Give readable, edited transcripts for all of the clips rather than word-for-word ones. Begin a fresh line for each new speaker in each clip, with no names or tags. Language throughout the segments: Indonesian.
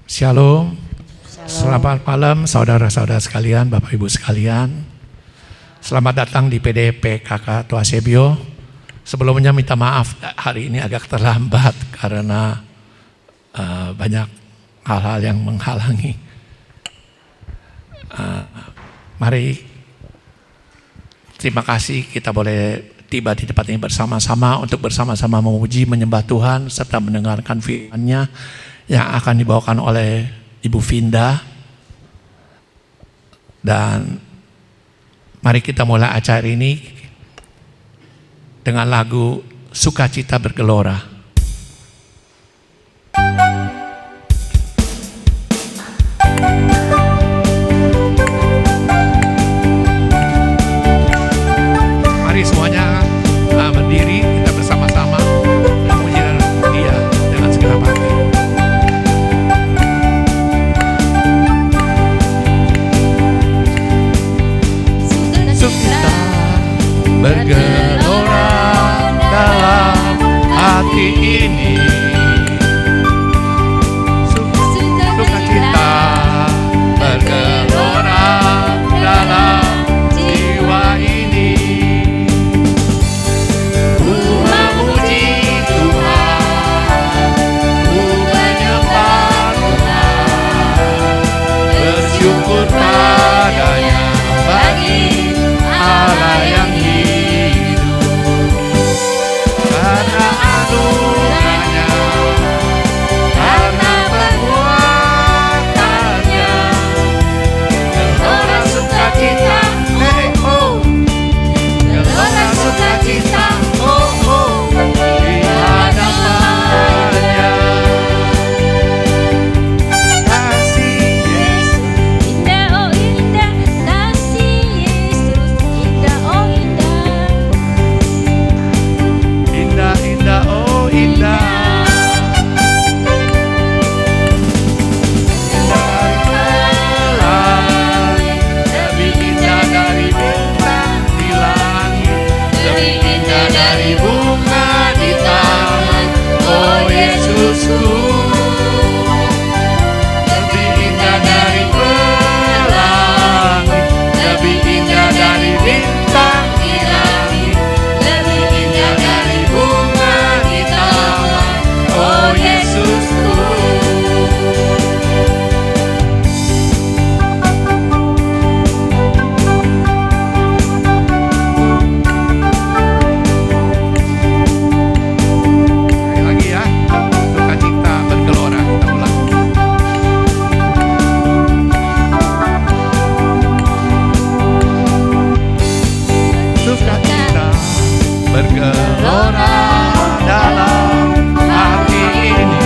Shalom.
Shalom.
Selamat malam saudara-saudara sekalian, Bapak Ibu sekalian. Selamat datang di PDP Kakak Tuasebio. Sebelumnya minta maaf hari ini agak terlambat karena banyak hal-hal yang menghalangi. Mari, terima kasih kita boleh tiba di tempat ini bersama-sama untuk bersama-sama memuji, menyembah Tuhan serta mendengarkan firman-Nya yang akan dibawakan oleh Ibu Vinda. Dan mari kita mulai acara ini dengan lagu Sukacita Bergelora. Mari semuanya berdiri, kita bersama-sama memuji Dia dengan segenap hati. Sukacita bergelora dalam hati ini. Sukacita bergelora dalam jiwa ini. Ku memuji Tuhan, ku menyembah Tuhan, bersyukur padanya bagi Allah yang hidup. Karena anugerahnya, karena perbuatannya, gelora sukacita, gelora sukacita, di hadapannya. Kasih Yesus,
Indah oh indah, kasih Yesus, indah oh indah.
indah, indah, oh indah. Lebih indah dari bintang di langit, lebih indah dari bunga di taman. Oh Yesusku, lebih indah dari pelangi, lebih indah dari bintang di langit, lebih indah dari bunga di taman. Oh Yesusku. Sekali lagi ya, sukacita bergelora, kita ulang. Sukacita bergelora dalam hati ini.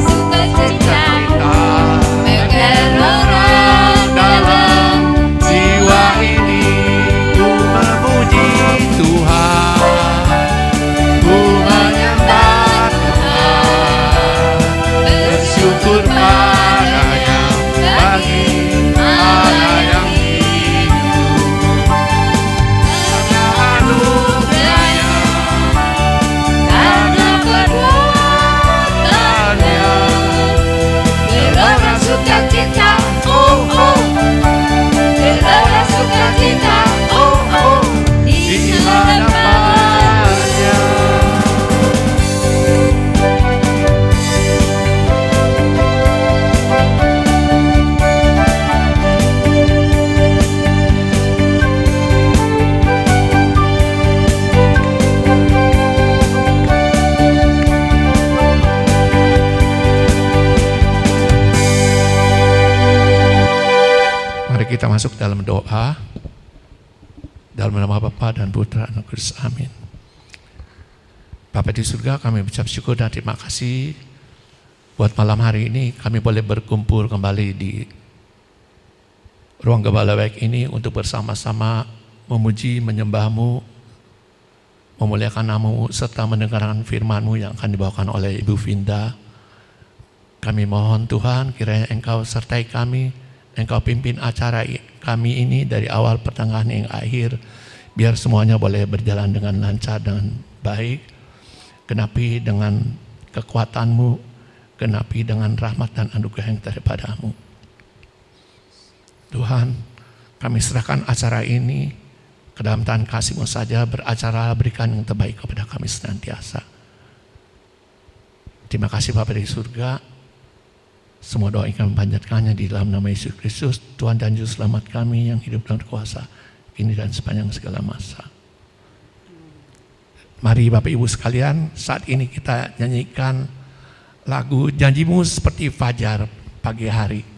Sukacita
bergelora dalam jiwa ini. Ku memuji Tuhan, ku menyembah Tuhan, bersyukur padanya bagi Allah yang hidup. Karena anugerahnya, karena perbuatannya, gelora sukacita, gelora sukacita, di hadapannya. Mari kita masuk dalam doa. Dalam nama Bapa dan Putra dan Roh Kudus. Amin. Bapa di surga, kami ucap syukur dan terima kasih buat malam hari ini kami boleh berkumpul kembali di ruang gembala baik ini untuk bersama-sama memuji, menyembah-Mu, memuliakan nama-Mu serta mendengarkan firman-Mu yang akan dibawakan oleh Ibu Vinda. Kami mohon Tuhan kiranya Engkau sertai kami, Engkau pimpin acara kami ini dari awal pertengahan hingga akhir, biar semuanya boleh berjalan dengan lancar dan baik. Genapi dengan kekuatan-Mu, genapi dengan rahmat dan anugerah yang daripadamu. Tuhan, kami serahkan acara ini ke dalam tangan kasih-Mu saja, beracara berikan yang terbaik kepada kami senantiasa. Terima kasih Bapa di surga. Semua doa yang kami panjatkannya di dalam nama Yesus Kristus, Tuhan dan Juru Selamat kami yang hidup dan berkuasa, kini dan sepanjang segala masa. Mari Bapak Ibu sekalian, saat ini kita nyanyikan lagu Janjimu Seperti Fajar Pagi Hari.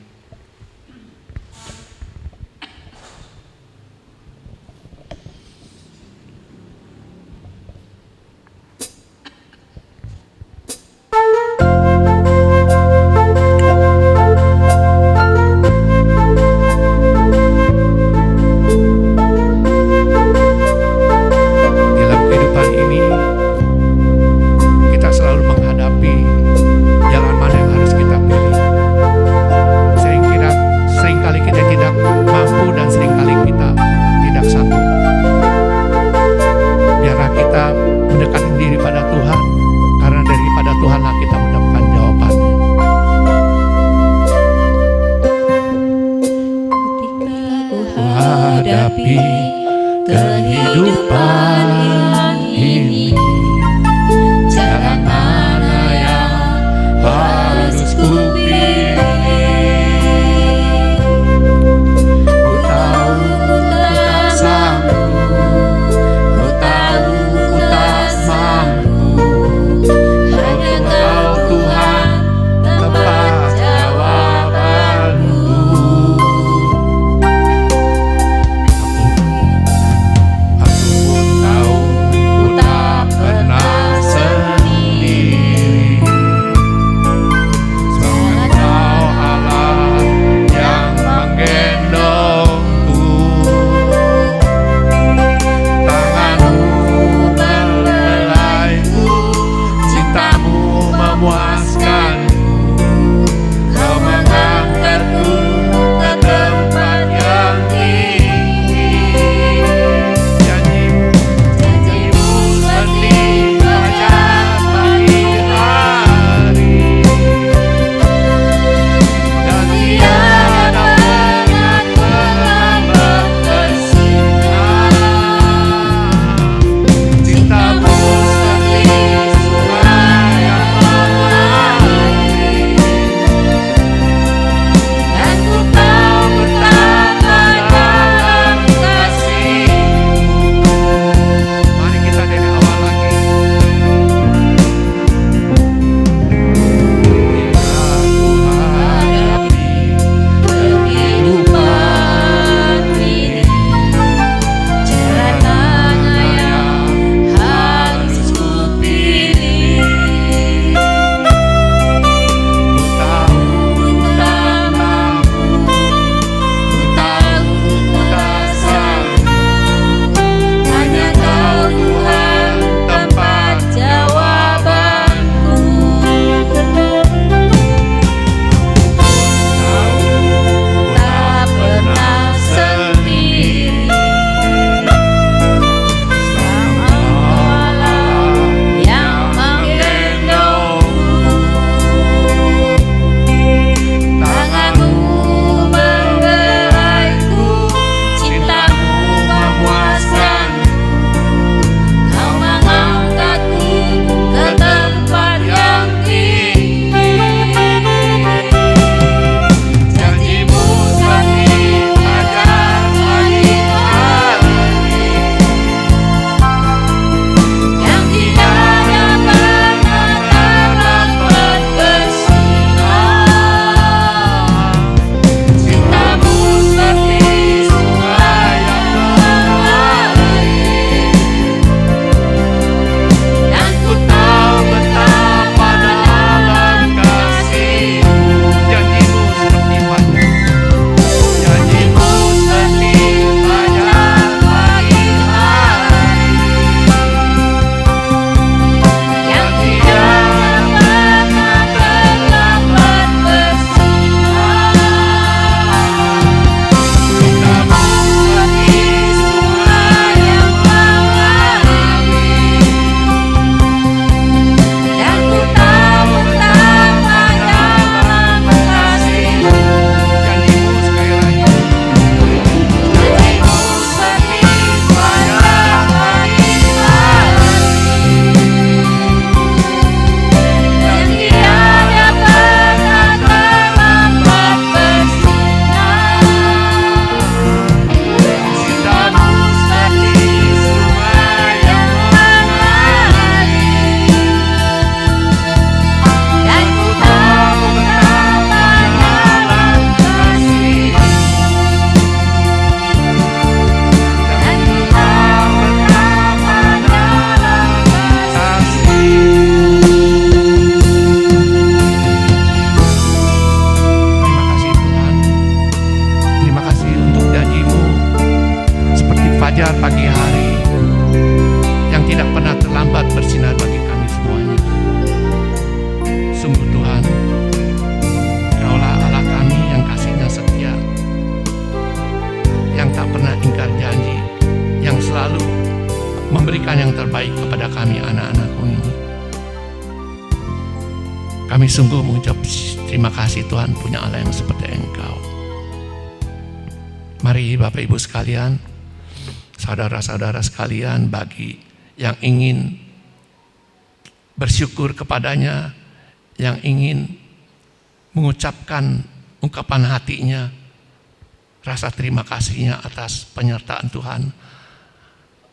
kepada kami anak-anak-Mu ini. Kami sungguh mengucap terima kasih Tuhan punya Allah yang seperti Engkau. Mari Bapak Ibu sekalian, saudara-saudara sekalian, bagi yang ingin bersyukur kepadanya, yang ingin mengucapkan ungkapan hatinya, rasa terima kasihnya atas penyertaan Tuhan,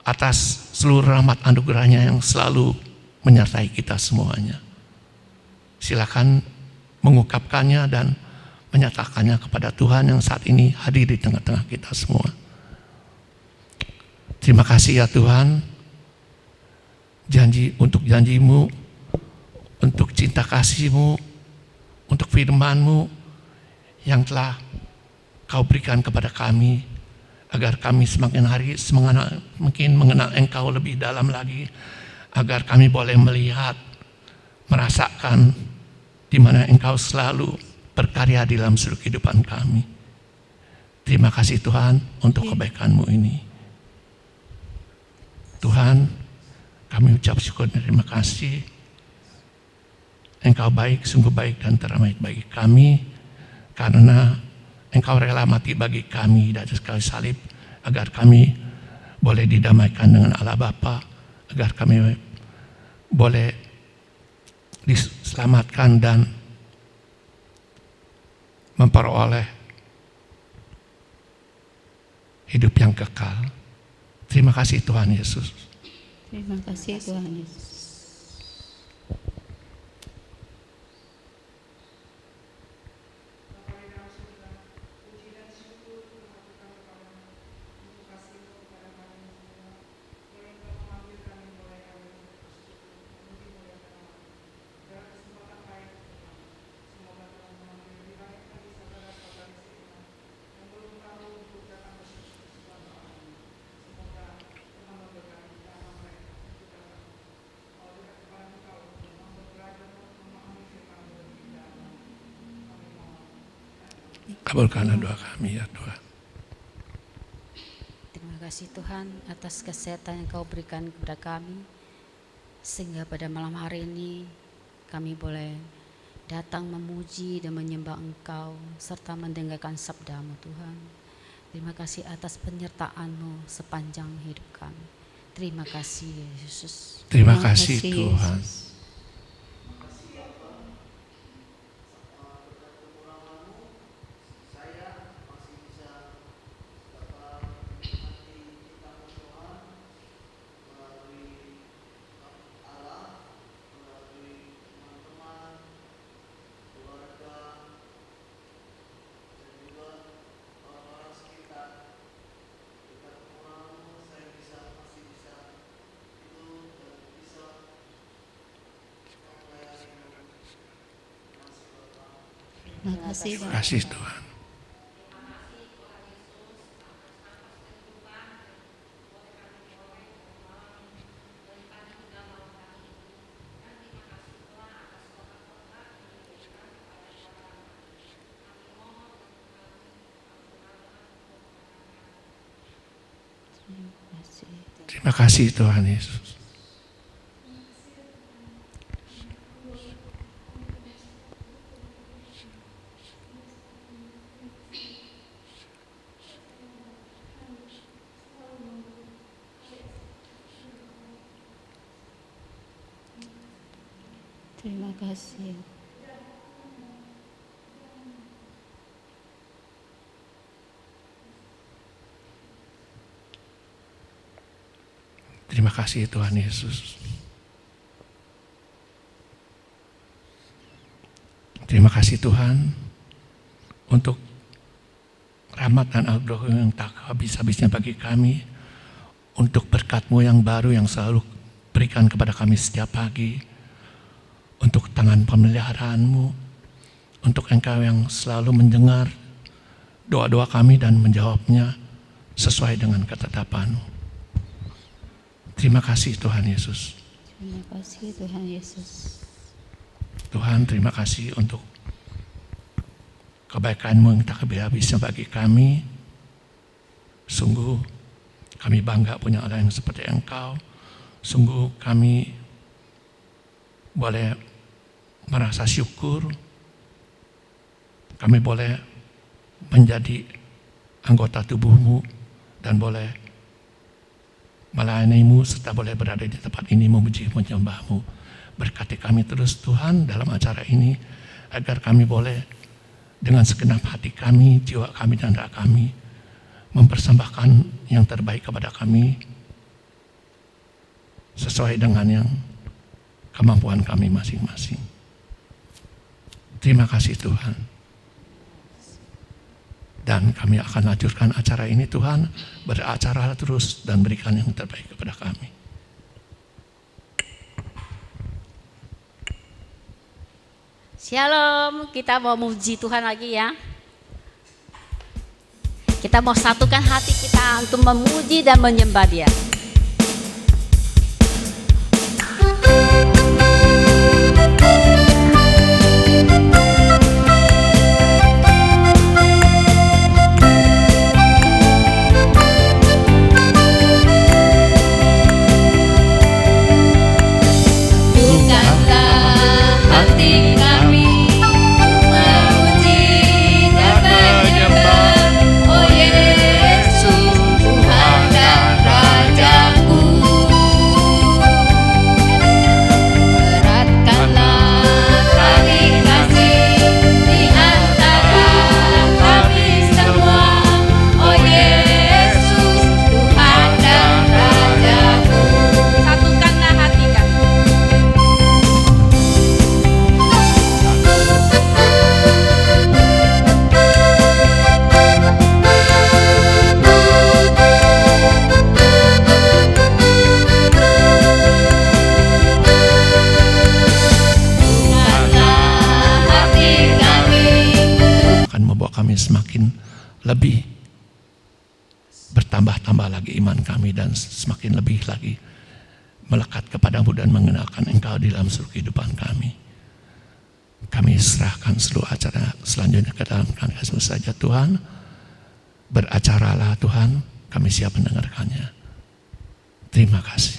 atas seluruh rahmat anugerahnya yang selalu menyertai kita semuanya. Silakan mengungkapkannya dan menyatakannya kepada Tuhan yang saat ini hadir di tengah-tengah kita semua. Terima kasih ya Tuhan, janji-Mu, untuk cinta kasih-Mu, untuk firman-Mu yang telah Kau berikan kepada kami, agar kami semakin hari semakin mengenal Engkau lebih dalam lagi, agar kami boleh melihat, merasakan di mana Engkau selalu berkarya di dalam seluruh kehidupan kami. Terima kasih Tuhan untuk kebaikan-Mu ini. Tuhan, kami ucap syukur dan terima kasih. Engkau baik, sungguh baik dan terbaik bagi kami, karena Engkau rela mati bagi kami di atas kayu salib, agar kami boleh didamaikan dengan Allah Bapa, agar kami boleh diselamatkan dan memperoleh hidup yang kekal. Terima kasih Tuhan Yesus.
Terima kasih Tuhan Yesus.
Kabulkanlah doa kami ya Tuhan.
Terima kasih Tuhan atas kesehatan yang Kau berikan kepada kami, sehingga pada malam hari ini kami boleh datang memuji dan menyembah Engkau serta mendengarkan sabda-Mu Tuhan. Terima kasih atas penyertaan-Mu sepanjang hidup kami. Terima kasih Yesus.
Terima kasih Tuhan.
Yesus.
Terima kasih Tuhan. Terima kasih Tuhan Yesus.
Terima kasih.
Terima kasih Tuhan Yesus. Terima kasih Tuhan untuk rahmat dan anugerah yang tak habis-habisnya bagi kami, untuk berkat-Mu yang baru yang selalu berikan kepada kami setiap pagi, untuk tangan pemeliharaan-Mu, untuk Engkau yang selalu mendengar doa-doa kami dan menjawabnya sesuai dengan ketetapan-Mu. Terima kasih Tuhan Yesus.
Terima kasih Tuhan Yesus.
Tuhan, terima kasih untuk kebaikan-Mu yang tak habis-habisnya bagi kami. Sungguh kami bangga punya Allah yang seperti Engkau. Sungguh kami boleh merasa syukur, kami boleh menjadi anggota tubuh-Mu dan boleh melayani-Mu serta boleh berada di tempat ini memuji menyembah-Mu. Berkati kami terus Tuhan dalam acara ini, agar kami boleh dengan segenap hati kami, jiwa kami dan raga kami mempersembahkan yang terbaik kepada kami sesuai dengan yang kemampuan kami masing-masing. Terima kasih Tuhan. Dan kami akan lanjutkan acara ini Tuhan, beracara terus dan berikan yang terbaik kepada kami.
Shalom, kita mau muji Tuhan lagi ya. Kita mau satukan hati kita untuk memuji dan menyembah Dia.
Semakin lebih bertambah-tambah lagi iman kami dan semakin lebih lagi melekat kepadamu dan mengenalkan Engkau di dalam seluruh kehidupan kami. Kami serahkan seluruh acara selanjutnya ke dalam tangan Yesus saja Tuhan. Beracaralah Tuhan, kami siap mendengarkannya. Terima kasih.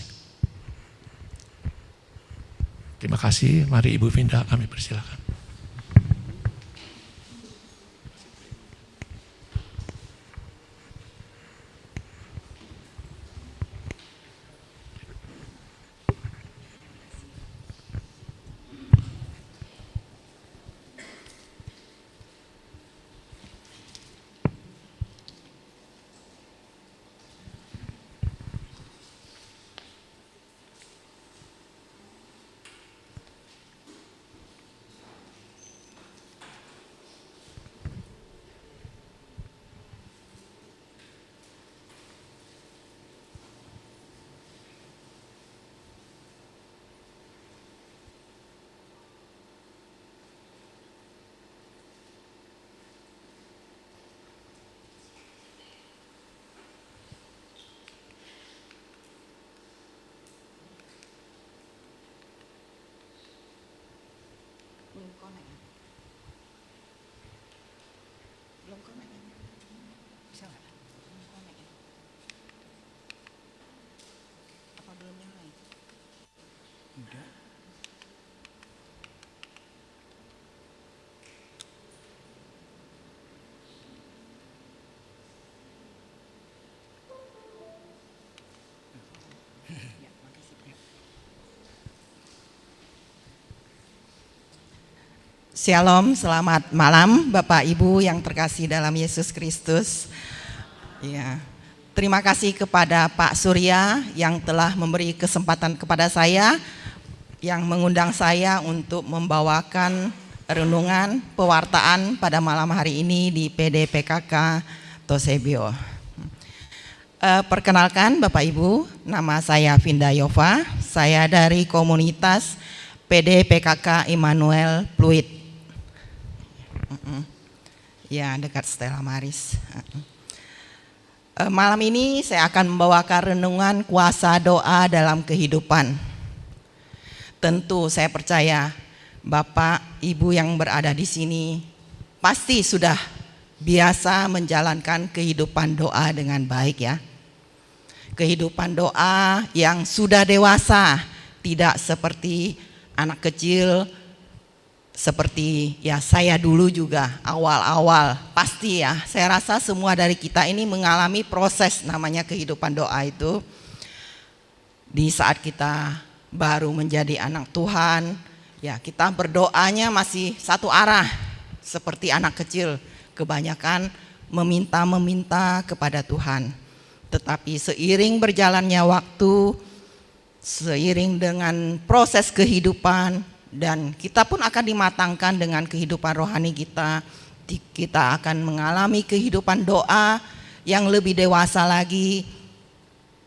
Terima kasih, mari Ibu Vinda kami persilakan.
Shalom, selamat malam Bapak Ibu yang terkasih dalam Yesus Kristus. Ya, terima kasih kepada Pak Surya yang telah memberi kesempatan kepada saya, yang mengundang saya untuk membawakan renungan pewartaan pada malam hari ini di PD PKK Tosebio. Perkenalkan Bapak Ibu, nama saya Vinda Yova, saya dari komunitas PD PKK Immanuel Pluit. Ya, dekat Stella Maris. Malam ini saya akan membawakan renungan kuasa doa dalam kehidupan. Tentu saya percaya Bapak, Ibu yang berada di sini pasti sudah biasa menjalankan kehidupan doa dengan baik ya. kehidupan doa yang sudah dewasa, tidak seperti anak kecil, seperti ya saya dulu juga awal-awal. Pasti ya, saya rasa semua dari kita ini mengalami proses namanya kehidupan doa itu. Di saat kita baru menjadi anak Tuhan, ya kita berdoanya masih satu arah seperti anak kecil, kebanyakan meminta kepada Tuhan. Tetapi seiring berjalannya waktu, seiring dengan proses kehidupan, dan kita pun akan dimatangkan dengan kehidupan rohani kita, kita akan mengalami kehidupan doa yang lebih dewasa lagi,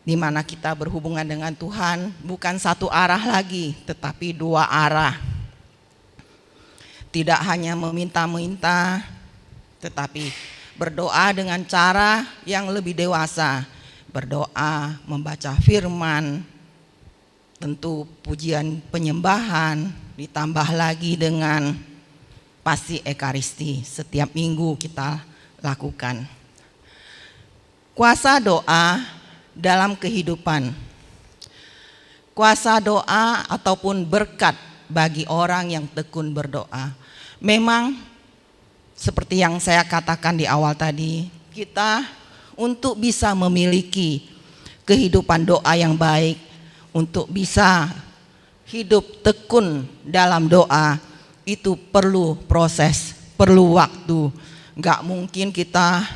di mana kita berhubungan dengan Tuhan bukan satu arah lagi, tetapi dua arah. Tidak hanya meminta-minta, tetapi berdoa dengan cara yang lebih dewasa. Berdoa, membaca firman, tentu pujian penyembahan, ditambah lagi dengan pasti ekaristi setiap minggu kita lakukan. Kuasa doa dalam kehidupan. Kuasa doa ataupun berkat bagi orang yang tekun berdoa. Memang seperti yang saya katakan di awal tadi, kita untuk bisa memiliki kehidupan doa yang baik, untuk bisa hidup tekun dalam doa, itu perlu proses, perlu waktu. Gak mungkin kita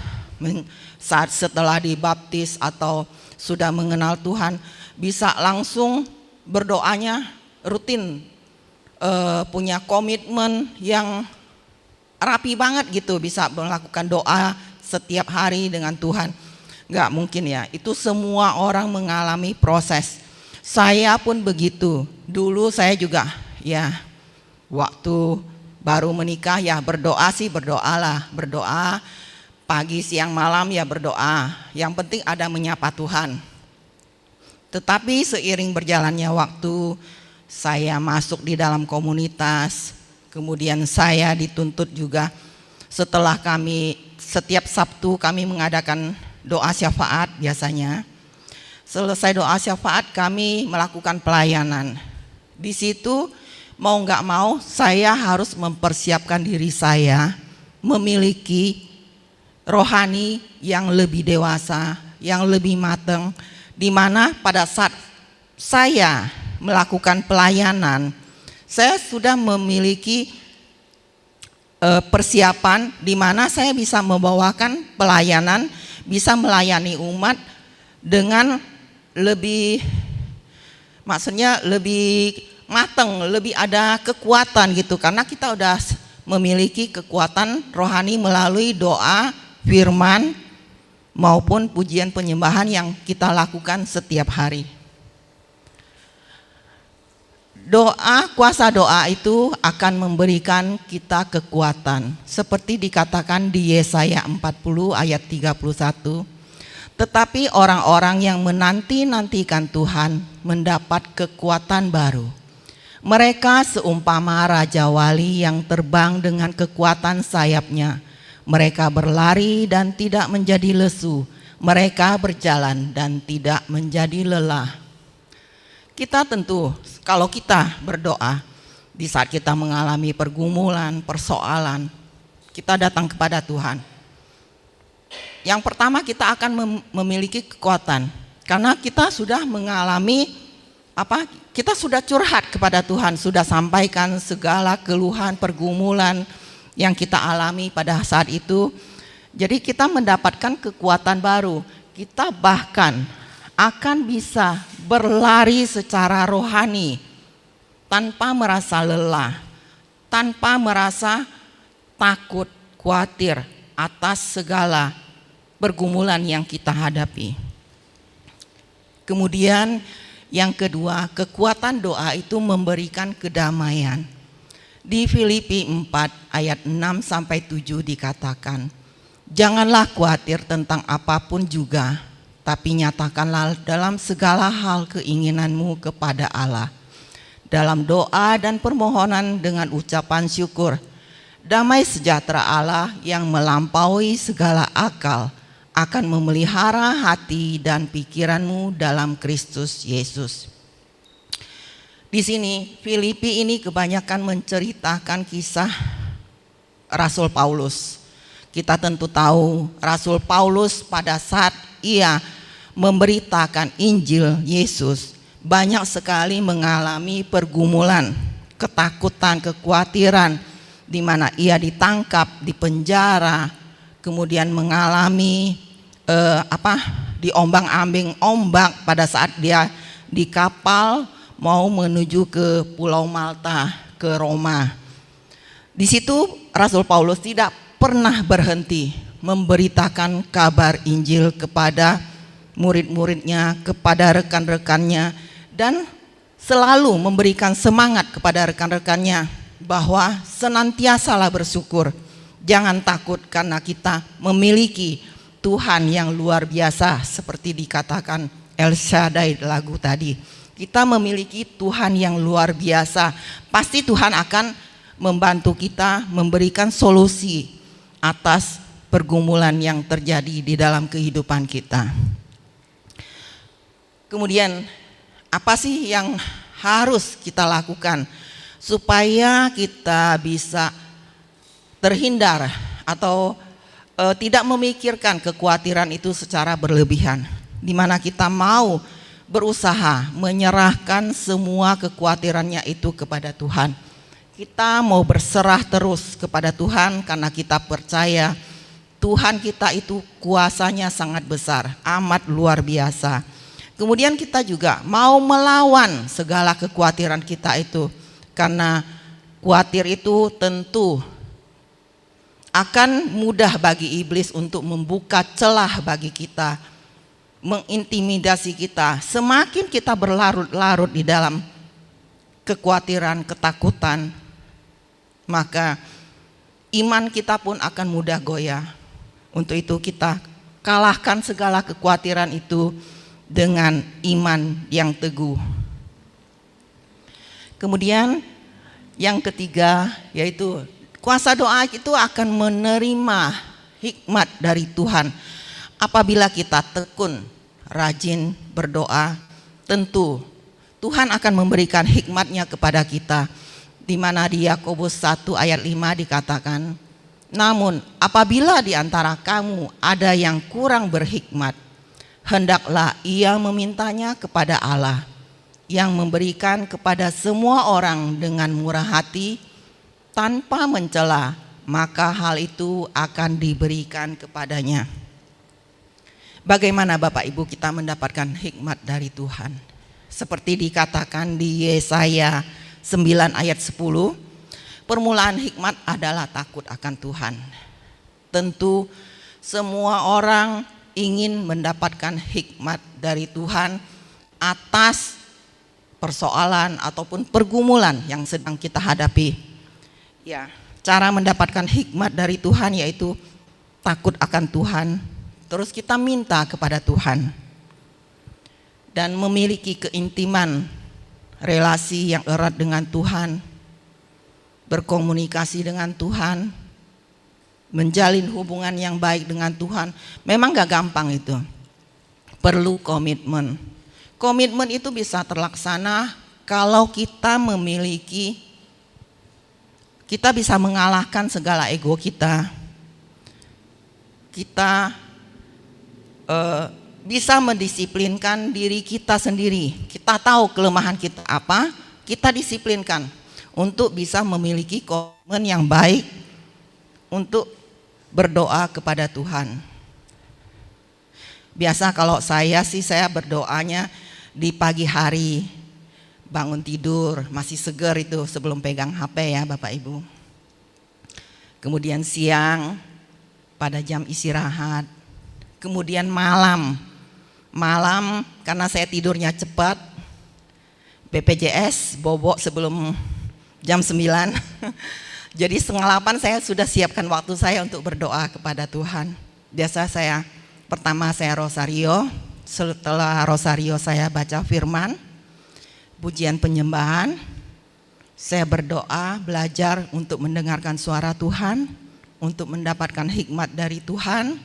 saat setelah dibaptis atau sudah mengenal Tuhan bisa langsung berdoanya rutin, punya komitmen yang rapi banget gitu, bisa melakukan doa setiap hari dengan Tuhan. Gak mungkin ya, itu semua orang mengalami proses. Saya pun begitu. Dulu saya juga ya waktu baru menikah ya berdoa sih berdoalah, berdoa pagi siang malam ya berdoa. Yang penting ada menyapa Tuhan. Tetapi seiring berjalannya waktu, saya masuk di dalam komunitas, kemudian saya dituntut juga setelah kami setiap Sabtu kami mengadakan doa syafaat biasanya. Selesai doa syafaat kami melakukan pelayanan. Di situ mau nggak mau saya harus mempersiapkan diri saya memiliki rohani yang lebih dewasa, yang lebih matang, di mana pada saat saya melakukan pelayanan, saya sudah memiliki persiapan di mana saya bisa membawakan pelayanan, bisa melayani umat dengan lebih, maksudnya lebih matang, lebih ada kekuatan gitu, karena kita udah memiliki kekuatan rohani melalui doa, firman maupun pujian penyembahan yang kita lakukan setiap hari. Doa, kuasa doa itu akan memberikan kita kekuatan. Seperti dikatakan di Yesaya 40 ayat 31. Tetapi orang-orang yang menanti-nantikan Tuhan mendapat kekuatan baru. Mereka seumpama raja wali yang terbang dengan kekuatan sayapnya. Mereka berlari dan tidak menjadi lesu. Mereka berjalan dan tidak menjadi lelah. Kita tentu kalau kita berdoa di saat kita mengalami pergumulan, persoalan, kita datang kepada Tuhan. Yang pertama kita akan memiliki kekuatan karena kita sudah mengalami kita sudah curhat kepada Tuhan, sudah sampaikan segala keluhan, pergumulan yang kita alami pada saat itu. Jadi kita mendapatkan kekuatan baru. Kita bahkan akan bisa berlari secara rohani tanpa merasa lelah, tanpa merasa takut, khawatir atas segala pergumulan yang kita hadapi. Kemudian yang kedua, kekuatan doa itu memberikan kedamaian. Di Filipi 4 ayat 6 sampai 7 dikatakan, janganlah khawatir tentang apapun juga, tapi nyatakanlah dalam segala hal keinginanmu kepada Allah. Dalam doa dan permohonan dengan ucapan syukur, damai sejahtera Allah yang melampaui segala akal akan memelihara hati dan pikiranmu dalam Kristus Yesus. Di sini Filipi ini kebanyakan menceritakan kisah Rasul Paulus. Kita tentu tahu Rasul Paulus pada saat ia memberitakan Injil Yesus banyak sekali mengalami pergumulan, ketakutan, kekhawatiran, di mana ia ditangkap, dipenjara, kemudian mengalami diombang-ambing ombak pada saat dia di kapal mau menuju ke Pulau Malta, ke Roma. Di situ Rasul Paulus tidak pernah berhenti memberitakan kabar Injil kepada murid-muridnya, kepada rekan-rekannya, dan selalu memberikan semangat kepada rekan-rekannya bahwa senantiasalah bersyukur. Jangan takut karena kita memiliki Tuhan yang luar biasa, seperti dikatakan El Shaddai lagu tadi. Kita memiliki Tuhan yang luar biasa. Pasti Tuhan akan membantu kita memberikan solusi atas pergumulan yang terjadi di dalam kehidupan kita. Kemudian apa sih yang harus kita lakukan supaya kita bisa terhindar atau tidak memikirkan kekhawatiran itu secara berlebihan, di mana kita mau berusaha menyerahkan semua kekhawatirannya itu kepada Tuhan. Kita mau berserah terus kepada Tuhan karena kita percaya Tuhan kita itu kuasanya sangat besar, amat luar biasa. Kemudian kita juga mau melawan segala kekhawatiran kita itu, karena khawatir itu tentu akan mudah bagi iblis untuk membuka celah bagi kita, mengintimidasi kita. Semakin kita berlarut-larut di dalam kekhawatiran, ketakutan, maka iman kita pun akan mudah goyah. Untuk itu kita kalahkan segala kekhawatiran itu dengan iman yang teguh. Kemudian yang ketiga yaitu kuasa doa itu akan menerima hikmat dari Tuhan. Apabila kita tekun, rajin berdoa, tentu Tuhan akan memberikan hikmatnya kepada kita. Di mana di Yakobus 1 ayat 5 dikatakan, namun apabila di antara kamu ada yang kurang berhikmat, hendaklah ia memintanya kepada Allah yang memberikan kepada semua orang dengan murah hati tanpa mencela, maka hal itu akan diberikan kepadanya. Bagaimana Bapak Ibu kita mendapatkan hikmat dari Tuhan? Seperti dikatakan di Yesaya 9 ayat 10, permulaan hikmat adalah takut akan Tuhan. Tentu semua orang ingin mendapatkan hikmat dari Tuhan atas persoalan ataupun pergumulan yang sedang kita hadapi. Ya, cara mendapatkan hikmat dari Tuhan yaitu takut akan Tuhan, terus kita minta kepada Tuhan dan memiliki keintiman, relasi yang erat dengan Tuhan, berkomunikasi dengan Tuhan, menjalin hubungan yang baik dengan Tuhan. Memang gak gampang itu, perlu komitmen. Komitmen itu bisa terlaksana kalau kita bisa mengalahkan segala ego kita. Kita bisa mendisiplinkan diri kita sendiri. Kita tahu kelemahan kita apa, kita disiplinkan untuk bisa memiliki komitmen yang baik untuk berdoa kepada Tuhan. Biasa kalau saya berdoanya di pagi hari, bangun tidur masih segar itu sebelum pegang HP ya Bapak Ibu. Kemudian siang pada jam istirahat. Kemudian malam karena saya tidurnya cepat, BPJS bobok sebelum jam 9. Jadi 7:30 saya sudah siapkan waktu saya untuk berdoa kepada Tuhan. Biasa pertama saya rosario, setelah rosario saya baca firman, pujian penyembahan, saya berdoa, belajar untuk mendengarkan suara Tuhan, untuk mendapatkan hikmat dari Tuhan.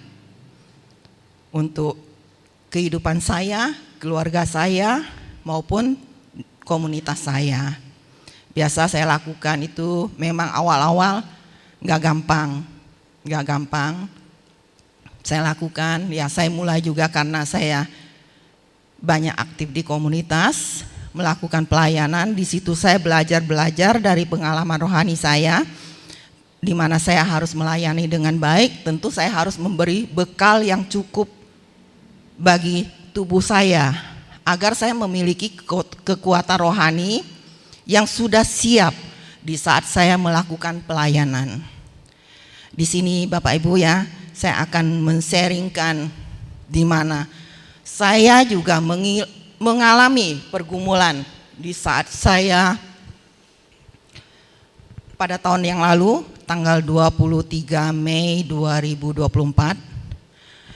untuk kehidupan saya, keluarga saya, maupun komunitas saya. Biasa saya lakukan itu memang awal-awal gak gampang. Saya lakukan, ya saya mulai juga karena saya banyak aktif di komunitas, melakukan pelayanan. Di situ saya belajar dari pengalaman rohani saya, di mana saya harus melayani dengan baik. Tentu saya harus memberi bekal yang cukup bagi tubuh saya, agar saya memiliki kekuatan rohani yang sudah siap di saat saya melakukan pelayanan. Di sini Bapak Ibu ya, saya akan men-sharingkan di mana saya juga mengalami pergumulan di saat saya pada tahun yang lalu, tanggal 23 Mei 2024,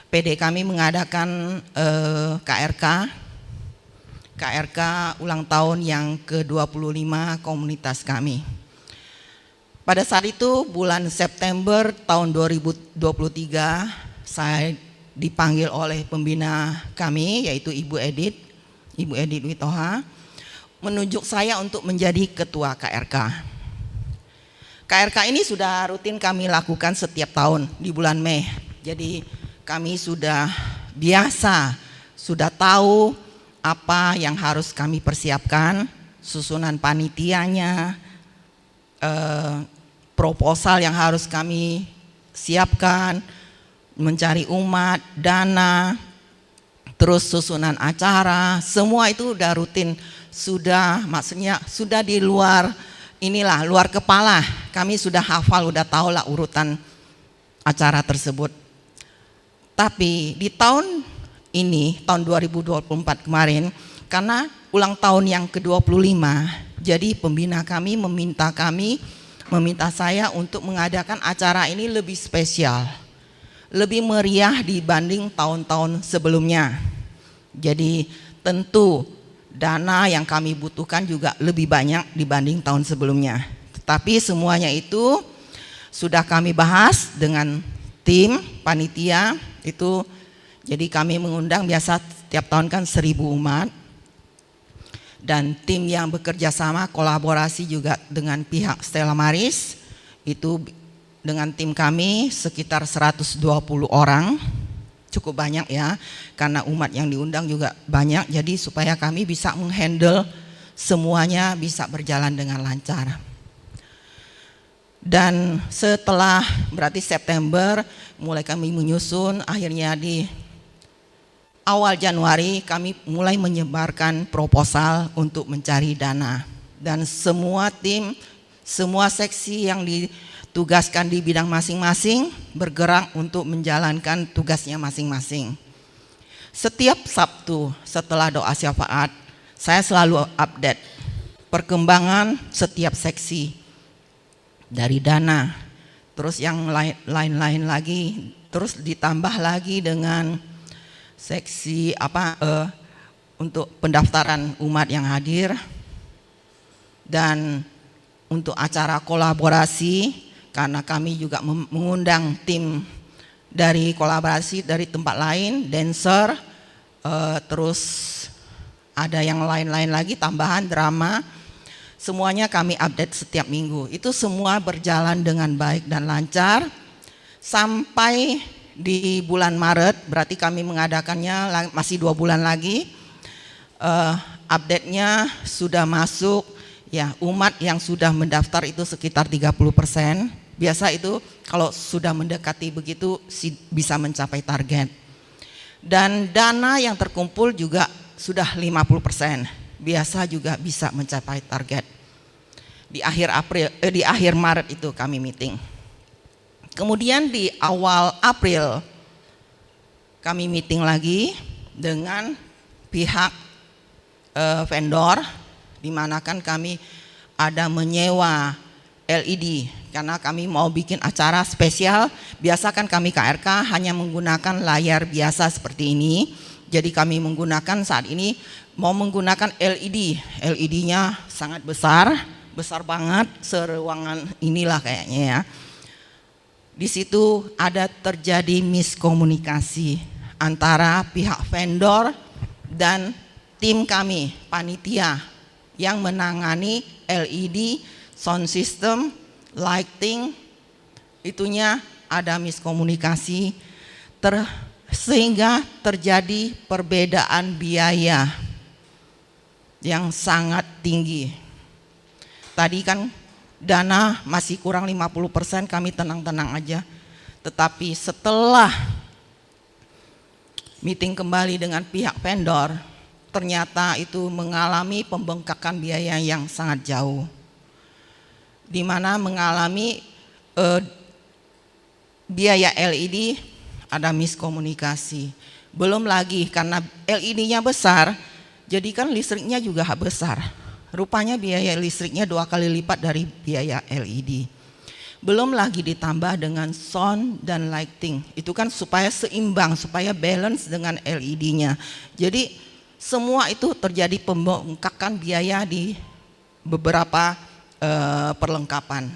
PD kami mengadakan KRK ulang tahun yang ke-25 komunitas kami. Pada saat itu bulan September tahun 2023, saya dipanggil oleh pembina kami yaitu Ibu Edith Witoha, menunjuk saya untuk menjadi ketua KRK. KRK ini sudah rutin kami lakukan setiap tahun di bulan Mei. Jadi kami sudah biasa, sudah tahu apa yang harus kami persiapkan, susunan panitianya, proposal yang harus kami siapkan, mencari umat, dana, terus susunan acara, semua itu udah rutin, maksudnya sudah di luar kepala. Kami sudah hafal, udah tahu lah urutan acara tersebut. Tapi di tahun ini, tahun 2024 kemarin, karena ulang tahun yang ke-25, jadi pembina kami meminta saya untuk mengadakan acara ini lebih spesial, lebih meriah dibanding tahun-tahun sebelumnya. Jadi tentu dana yang kami butuhkan juga lebih banyak dibanding tahun sebelumnya. Tetapi semuanya itu sudah kami bahas dengan tim panitia itu. Jadi kami mengundang, biasa setiap tahun kan 1.000 umat, dan tim yang bekerja sama kolaborasi juga dengan pihak Stella Maris, itu dengan tim kami sekitar 120 orang. Cukup banyak ya, karena umat yang diundang juga banyak, jadi supaya kami bisa menghandle semuanya bisa berjalan dengan lancar. Dan setelah berarti September mulai kami menyusun, akhirnya di awal Januari kami mulai menyebarkan proposal untuk mencari dana. Dan semua tim, semua seksi yang ditugaskan di bidang masing-masing bergerak untuk menjalankan tugasnya masing-masing. Setiap Sabtu setelah doa syafaat, saya selalu update perkembangan setiap seksi, dari dana, terus yang lain-lain lagi, terus ditambah lagi dengan seksi untuk pendaftaran umat yang hadir, dan untuk acara kolaborasi, karena kami juga mengundang tim dari kolaborasi dari tempat lain, dancer, terus ada yang lain-lain lagi, tambahan drama, semuanya kami update setiap minggu. Itu semua berjalan dengan baik dan lancar sampai di bulan Maret, berarti kami mengadakannya masih 2 bulan lagi. Update-nya sudah masuk ya, umat yang sudah mendaftar itu sekitar 30%. Biasa itu kalau sudah mendekati begitu bisa mencapai target. Dan dana yang terkumpul juga sudah 50%. Biasa juga bisa mencapai target. Di akhir Maret itu kami meeting. Kemudian di awal April kami meeting lagi dengan pihak vendor, di mana kan kami ada menyewa LED karena kami mau bikin acara spesial. Biasa kan kami KRK hanya menggunakan layar biasa seperti ini. Jadi kami menggunakan saat ini mau menggunakan LED. LED-nya sangat besar banget, seruangan inilah kayaknya ya. Di situ ada terjadi miskomunikasi antara pihak vendor dan tim kami, panitia yang menangani LED, sound system, lighting, itunya ada miskomunikasi sehingga terjadi perbedaan biaya yang sangat tinggi. Tadi kan dana masih kurang 50%, kami tenang-tenang aja. Tetapi setelah meeting kembali dengan pihak vendor, ternyata itu mengalami pembengkakan biaya yang sangat jauh, di mana mengalami biaya LED ada miskomunikasi. Belum lagi karena LED-nya besar, jadi kan listriknya juga besar. Rupanya biaya listriknya 2 kali lipat dari biaya LED. Belum lagi ditambah dengan sound dan lighting. Itu kan supaya seimbang, supaya balance dengan LED-nya. Jadi semua itu terjadi pembengkakan biaya di beberapa perlengkapan.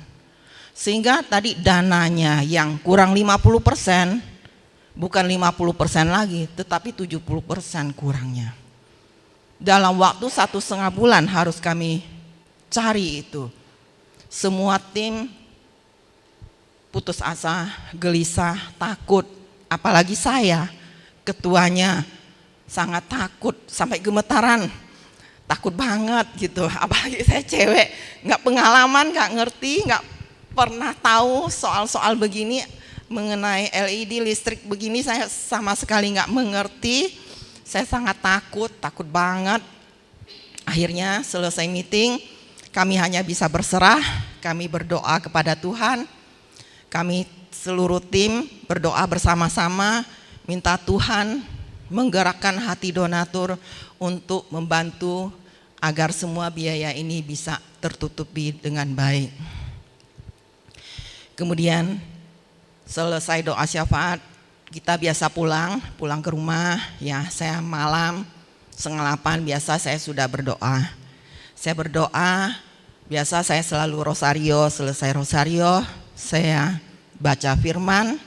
Sehingga tadi dananya yang kurang 50%, bukan 50% lagi, tetapi 70% kurangnya. Dalam waktu 1,5 bulan harus kami cari itu. Semua tim putus asa, gelisah, takut. Apalagi saya, ketuanya, sangat takut sampai gemetaran. Takut banget gitu. Apalagi saya cewek, nggak pengalaman, nggak ngerti, nggak pernah tahu soal-soal begini mengenai LED listrik begini. Saya sama sekali nggak mengerti. Saya sangat takut banget. Akhirnya selesai meeting, kami hanya bisa berserah, kami berdoa kepada Tuhan. Kami seluruh tim berdoa bersama-sama, minta Tuhan menggerakkan hati donatur untuk membantu agar semua biaya ini bisa tertutupi dengan baik. Kemudian selesai doa syafaat, kita biasa pulang ke rumah, ya saya malam 7:30 biasa saya sudah berdoa. Saya berdoa, biasa saya selalu rosario, selesai rosario saya baca firman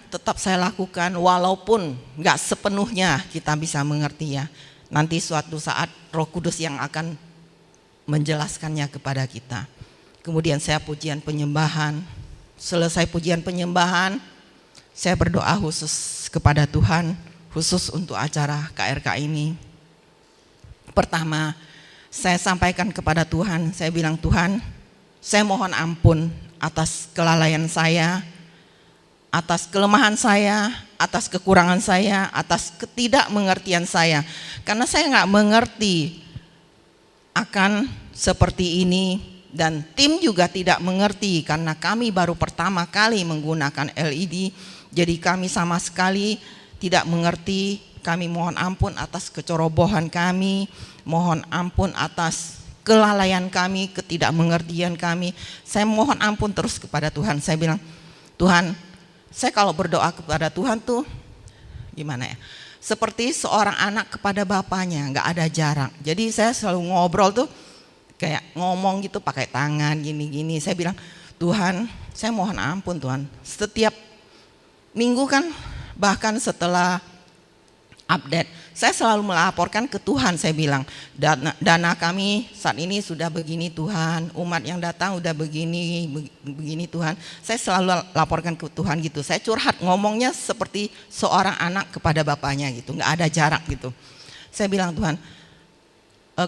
tetap saya lakukan walaupun nggak sepenuhnya kita bisa mengerti ya. Nanti suatu saat Roh Kudus yang akan menjelaskannya kepada kita. Kemudian saya pujian penyembahan. Selesai pujian penyembahan, saya berdoa khusus kepada Tuhan, khusus untuk acara KRK ini. Pertama, saya sampaikan kepada Tuhan, saya bilang, Tuhan, saya mohon ampun atas kelalaian saya, atas kelemahan saya, atas kekurangan saya, atas ketidakmengertian saya. Karena saya nggak mengerti akan seperti ini. Dan tim juga tidak mengerti karena kami baru pertama kali menggunakan LED. Jadi kami sama sekali tidak mengerti. Kami mohon ampun atas kecerobohan kami. Mohon ampun atas kelalaian kami, ketidakmengertian kami. Saya mohon ampun terus kepada Tuhan. Saya bilang, Tuhan, saya kalau berdoa kepada Tuhan tuh gimana ya? Seperti seorang anak kepada bapaknya, nggak ada jarak. Jadi saya selalu ngobrol tuh kayak ngomong gitu pakai tangan gini-gini. Saya bilang, Tuhan, saya mohon ampun Tuhan. Setiap minggu kan, bahkan setelah update, saya selalu melaporkan ke Tuhan. Saya bilang, dana kami saat ini sudah begini Tuhan, umat yang datang udah begini Tuhan. Saya selalu laporkan ke Tuhan gitu. Saya curhat, ngomongnya seperti seorang anak kepada bapaknya gitu, nggak ada jarak gitu. Saya bilang, Tuhan,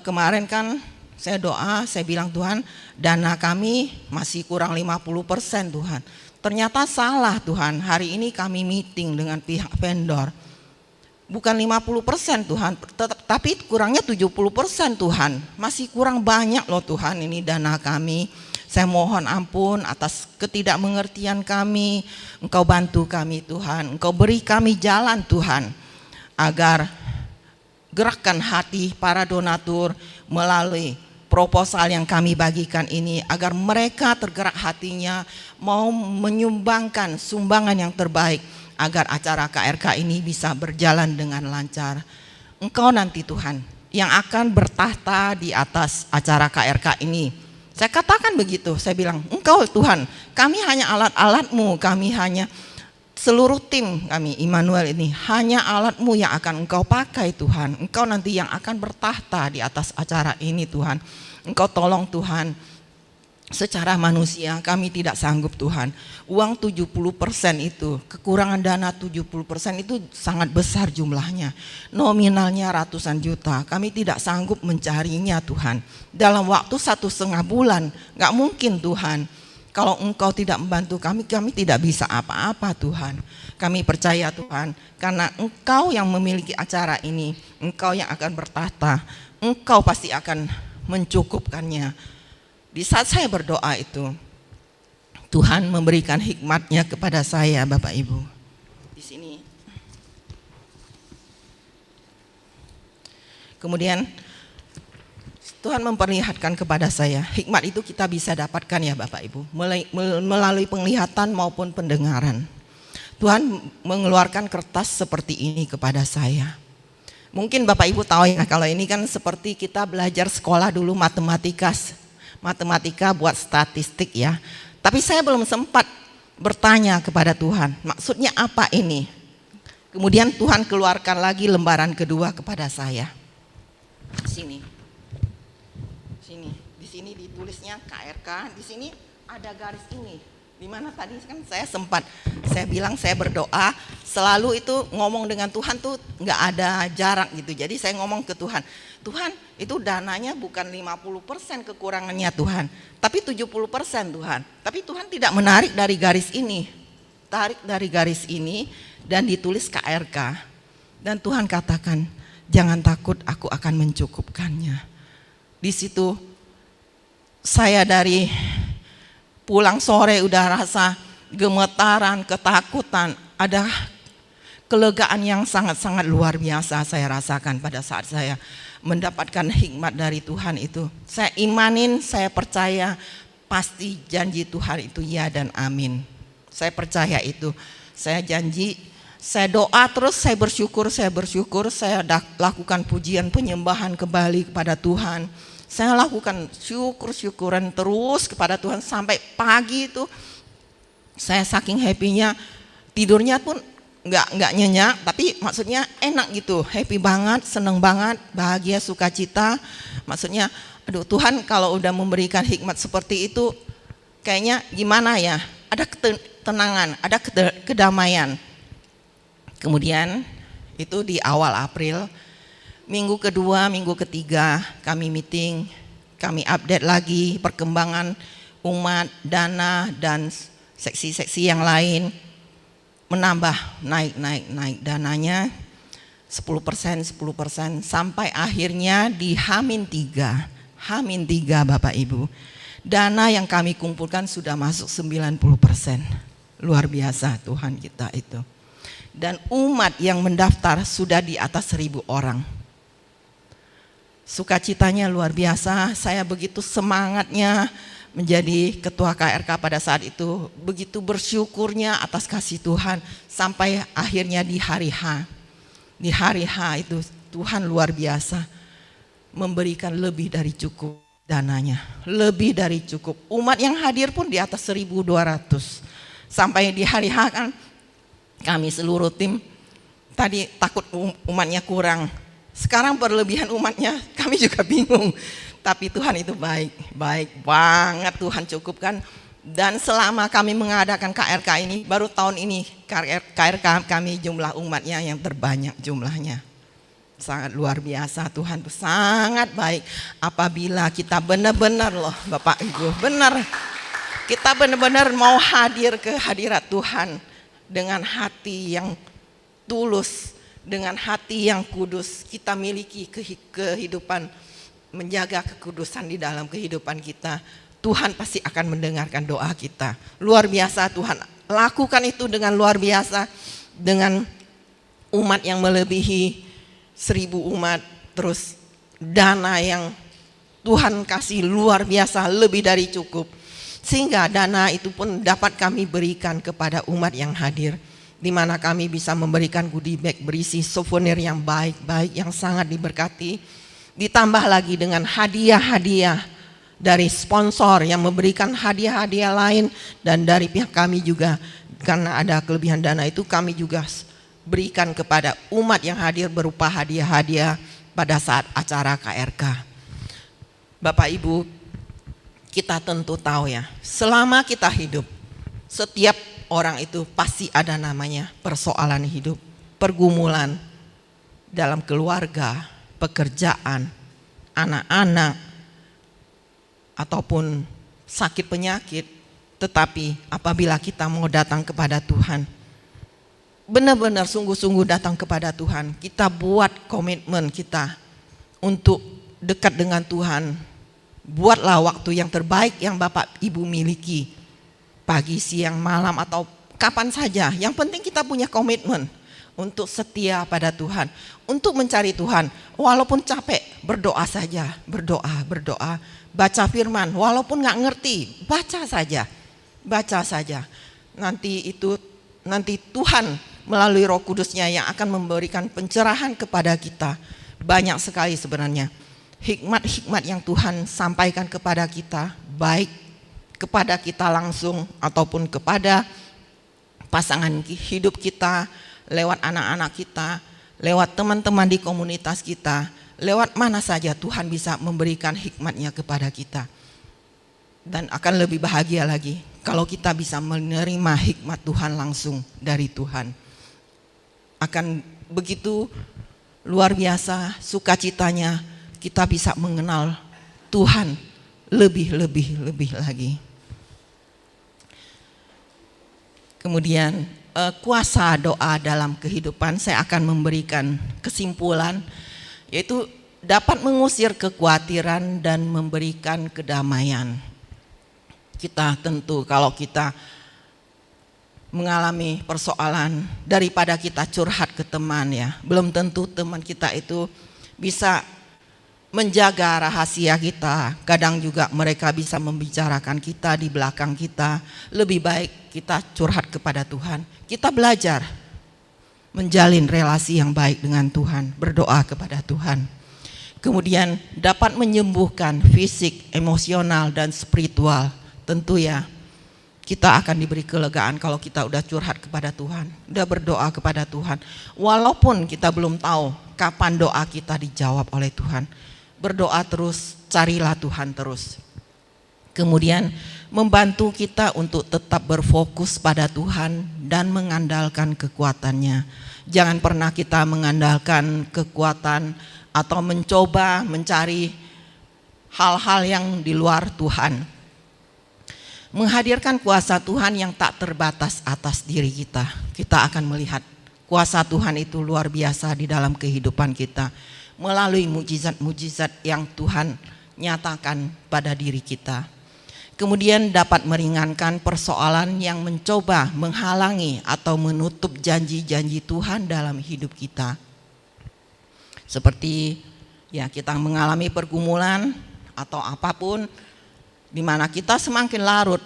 kemarin kan saya doa, saya bilang, Tuhan, dana kami masih kurang 50% Tuhan. Ternyata salah Tuhan, hari ini kami meeting dengan pihak vendor. Bukan 50% Tuhan, tapi kurangnya 70% Tuhan. Masih kurang banyak loh Tuhan ini dana kami. Saya mohon ampun atas ketidakmengertian kami. Engkau bantu kami Tuhan, Engkau beri kami jalan Tuhan. Agar gerakkan hati para donatur melalui proposal yang kami bagikan ini, agar mereka tergerak hatinya mau menyumbangkan sumbangan yang terbaik agar acara KRK ini bisa berjalan dengan lancar. Engkau nanti Tuhan yang akan bertahta di atas acara KRK ini. Saya katakan begitu, saya bilang, Engkau Tuhan, kami hanya alat-alat-Mu, kami hanya seluruh tim kami Immanuel ini hanya alat-Mu yang akan Engkau pakai Tuhan. Engkau nanti yang akan bertahta di atas acara ini Tuhan. Engkau tolong Tuhan. Secara manusia kami tidak sanggup Tuhan. Uang 70% itu, kekurangan dana 70% itu sangat besar jumlahnya. Nominalnya ratusan juta. Kami tidak sanggup mencarinya Tuhan. Dalam waktu 1,5 bulan, gak mungkin Tuhan. Kalau Engkau tidak membantu kami, kami tidak bisa apa-apa Tuhan. Kami percaya Tuhan, karena Engkau yang memiliki acara ini, Engkau yang akan bertahta, Engkau pasti akan mencukupkannya. Di saat saya berdoa itu, Tuhan memberikan hikmat-Nya kepada saya, Bapak Ibu. Di sini. Kemudian Tuhan memperlihatkan kepada saya, hikmat itu kita bisa dapatkan ya Bapak Ibu, melalui penglihatan maupun pendengaran. Tuhan mengeluarkan kertas seperti ini kepada saya. Mungkin Bapak Ibu tahu ya, kalau ini kan seperti kita belajar sekolah dulu matematika buat statistik ya. Tapi saya belum sempat bertanya kepada Tuhan, maksudnya apa ini? Kemudian Tuhan keluarkan lagi lembaran kedua kepada saya. Di sini ditulisnya KRK, di sini ada garis ini. Dimana tadi kan saya bilang saya berdoa, selalu itu ngomong dengan Tuhan tuh nggak ada jarak gitu. Jadi saya ngomong ke Tuhan, Tuhan itu dananya bukan 50% kekurangannya Tuhan, tapi 70% Tuhan. Tapi Tuhan tidak menarik dari garis ini, tarik dari garis ini dan ditulis KRK. Dan Tuhan katakan, jangan takut, aku akan mencukupkannya. Di situ saya dari pulang sore udah rasa gemetaran, ketakutan, ada kelegaan yang sangat-sangat luar biasa saya rasakan pada saat saya mendapatkan hikmat dari Tuhan itu. Saya imanin, saya percaya pasti janji Tuhan itu ya dan amin. Saya percaya itu. Saya janji, saya doa terus, saya bersyukur, saya lakukan pujian penyembahan kembali kepada Tuhan. Saya lakukan syukur-syukuran terus kepada Tuhan sampai pagi itu. Saya saking happy-nya, tidurnya pun nggak nyenyak, tapi maksudnya enak gitu, happy banget, seneng banget, bahagia, sukacita. Maksudnya, aduh Tuhan kalau udah memberikan hikmat seperti itu, kayaknya gimana ya? Ada ketenangan, ada kedamaian. Kemudian itu di awal April. Minggu kedua, minggu ketiga kami meeting, kami update lagi perkembangan umat, dana dan seksi-seksi yang lain menambah, naik dananya 10% sampai akhirnya di H-3 Bapak Ibu. Dana yang kami kumpulkan sudah masuk 90%. Luar biasa Tuhan kita itu. Dan umat yang mendaftar sudah di atas 1.000 orang. Sukacitanya luar biasa, saya begitu semangatnya menjadi ketua KRK pada saat itu, begitu bersyukurnya atas kasih Tuhan sampai akhirnya di hari H. Di hari H itu Tuhan luar biasa memberikan lebih dari cukup dananya, lebih dari cukup. Umat yang hadir pun di atas 1.200. Sampai di hari H kan kami seluruh tim tadi takut umatnya kurang. Sekarang berlebihan umatnya, kami juga bingung. Tapi Tuhan itu baik banget, Tuhan cukupkan. Dan selama kami mengadakan KRK ini, baru tahun ini KRK kami jumlah umatnya yang terbanyak jumlahnya. Sangat luar biasa, Tuhan itu sangat baik. Apabila kita benar-benar loh Bapak Ibu, benar. Kita benar-benar mau hadir ke hadirat Tuhan dengan hati yang tulus, dengan hati yang kudus. Kita miliki kehidupan, menjaga kekudusan di dalam kehidupan kita. Tuhan pasti akan mendengarkan doa kita. Luar biasa Tuhan lakukan itu dengan luar biasa. Dengan umat yang melebihi 1.000 umat. Terus dana yang Tuhan kasih luar biasa, lebih dari cukup. Sehingga dana itu pun dapat kami berikan kepada umat yang hadir. Di mana kami bisa memberikan goodie bag berisi souvenir yang baik-baik, yang sangat diberkati. Ditambah lagi dengan hadiah-hadiah dari sponsor yang memberikan hadiah-hadiah lain. Dan dari pihak kami juga karena ada kelebihan dana itu kami juga berikan kepada umat yang hadir berupa hadiah-hadiah pada saat acara KRK. Bapak Ibu, kita tentu tahu ya, selama kita hidup, setiap orang itu pasti ada namanya persoalan hidup, pergumulan dalam keluarga, pekerjaan, anak-anak, ataupun sakit penyakit. Tetapi apabila kita mau datang kepada Tuhan, benar-benar sungguh-sungguh datang kepada Tuhan, kita buat komitmen kita untuk dekat dengan Tuhan. Buatlah waktu yang terbaik yang Bapak Ibu miliki, pagi, siang, malam, atau kapan saja. Yang penting kita punya komitmen untuk setia pada Tuhan, untuk mencari Tuhan. Walaupun capek, berdoa saja, berdoa. Baca firman, walaupun gak ngerti, baca saja. Nanti Tuhan melalui Roh Kudusnya yang akan memberikan pencerahan kepada kita. Banyak sekali sebenarnya hikmat-hikmat yang Tuhan sampaikan kepada kita, baik kepada kita langsung ataupun kepada pasangan hidup kita, lewat anak-anak kita, lewat teman-teman di komunitas kita, lewat mana saja Tuhan bisa memberikan hikmatnya kepada kita. Dan akan lebih bahagia lagi kalau kita bisa menerima hikmat Tuhan langsung dari Tuhan. Akan begitu luar biasa sukacitanya kita bisa mengenal Tuhan lebih lagi. Kemudian kuasa doa dalam kehidupan, saya akan memberikan kesimpulan, yaitu dapat mengusir kekhawatiran dan memberikan kedamaian. Kita tentu kalau kita mengalami persoalan, daripada kita curhat ke teman ya, belum tentu teman kita itu bisa menjaga rahasia kita. Kadang juga mereka bisa membicarakan kita di belakang kita. Lebih baik kita curhat kepada Tuhan. Kita belajar menjalin relasi yang baik dengan Tuhan, berdoa kepada Tuhan. Kemudian dapat menyembuhkan fisik, emosional, dan spiritual. Tentu ya, kita akan diberi kelegaan kalau kita udah curhat kepada Tuhan, udah berdoa kepada Tuhan. Walaupun kita belum tahu kapan doa kita dijawab oleh Tuhan, berdoa terus, carilah Tuhan terus. Kemudian membantu kita untuk tetap berfokus pada Tuhan dan mengandalkan kekuatannya. Jangan pernah kita mengandalkan kekuatan atau mencoba mencari hal-hal yang di luar Tuhan. Menghadirkan kuasa Tuhan yang tak terbatas atas diri kita. Kita akan melihat kuasa Tuhan itu luar biasa di dalam kehidupan kita melalui mujizat-mujizat yang Tuhan nyatakan pada diri kita. Kemudian dapat meringankan persoalan yang mencoba menghalangi atau menutup janji-janji Tuhan dalam hidup kita. Seperti ya, kita mengalami pergumulan atau apapun, di mana kita semakin larut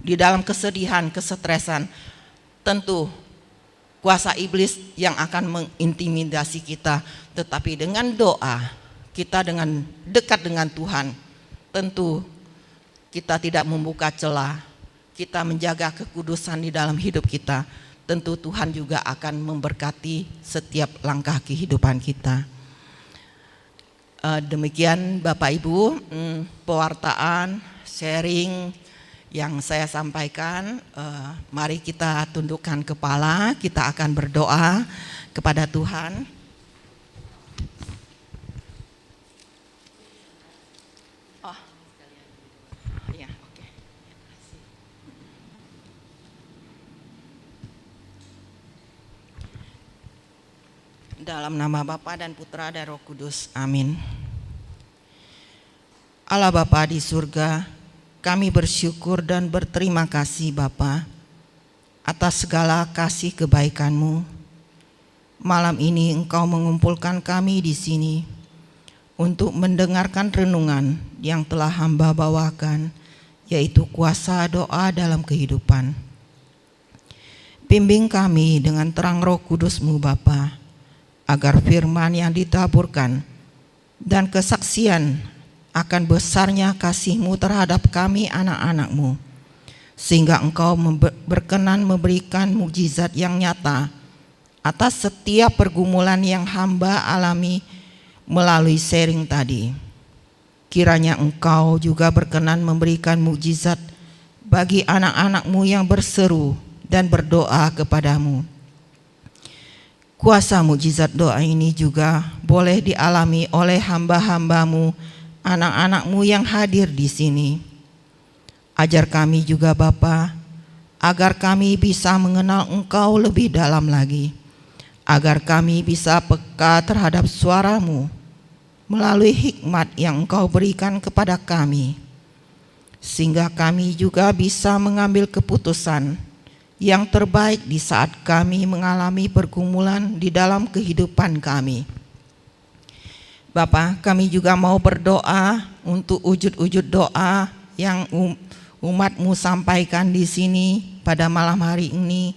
di dalam kesedihan, kesetresan, tentu kuasa iblis yang akan mengintimidasi kita. Tetapi dengan doa, kita dengan dekat dengan Tuhan, tentu kita tidak membuka celah, kita menjaga kekudusan di dalam hidup kita. Tentu Tuhan juga akan memberkati setiap langkah kehidupan kita. Demikian Bapak Ibu, pewartaan, sharing yang saya sampaikan. Mari kita tundukkan kepala, kita akan berdoa kepada Tuhan. Dalam nama Bapa dan Putra dan Roh Kudus, amin. Allah Bapa di surga, kami bersyukur dan berterima kasih Bapa atas segala kasih kebaikan-Mu. Malam ini Engkau mengumpulkan kami di sini untuk mendengarkan renungan yang telah hamba bawakan, yaitu kuasa doa dalam kehidupan. Bimbing kami dengan terang Roh Kudus-Mu Bapa, agar firman yang ditaburkan dan kesaksian akan besarnya kasih-Mu terhadap kami anak-anak-Mu sehingga Engkau berkenan memberikan mukjizat yang nyata atas setiap pergumulan yang hamba alami melalui sharing tadi. Kiranya Engkau juga berkenan memberikan mukjizat bagi anak-anak-Mu yang berseru dan berdoa kepadamu. Kuasa mukjizat doa ini juga boleh dialami oleh hamba-hamba-Mu, anak-anak-Mu yang hadir di sini. Ajar kami juga Bapa, agar kami bisa mengenal Engkau lebih dalam lagi, agar kami bisa peka terhadap suara-Mu melalui hikmat yang Engkau berikan kepada kami, sehingga kami juga bisa mengambil keputusan yang terbaik di saat kami mengalami pergumulan di dalam kehidupan kami. Bapa, kami juga mau berdoa untuk wujud-wujud doa yang umat-Mu sampaikan di sini pada malam hari ini.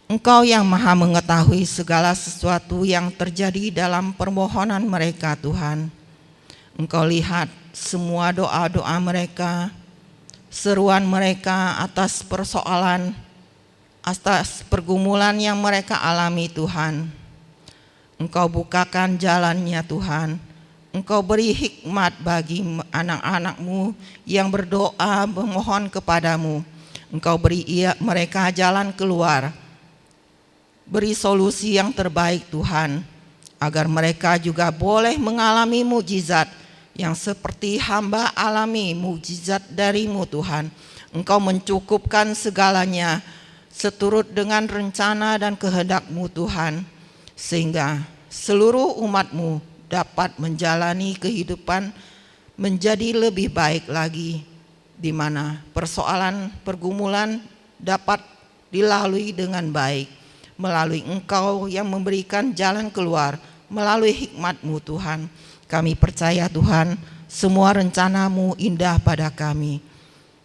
Engkau yang maha mengetahui segala sesuatu yang terjadi dalam permohonan mereka Tuhan. Engkau lihat semua doa-doa mereka, seruan mereka atas persoalan, atas pergumulan yang mereka alami Tuhan. Engkau bukakan jalannya Tuhan. Engkau beri hikmat bagi anak-anak-Mu yang berdoa memohon kepadamu. Engkau beri mereka jalan keluar. Beri solusi yang terbaik Tuhan, agar mereka juga boleh mengalami mukjizat yang seperti hamba alami mukjizat dari-Mu Tuhan. Engkau mencukupkan segalanya seturut dengan rencana dan kehendak-Mu Tuhan, sehingga seluruh umat-Mu dapat menjalani kehidupan menjadi lebih baik lagi, di mana persoalan pergumulan dapat dilalui dengan baik melalui Engkau yang memberikan jalan keluar melalui hikmat-Mu Tuhan. Kami percaya Tuhan, semua rencana-Mu indah pada kami.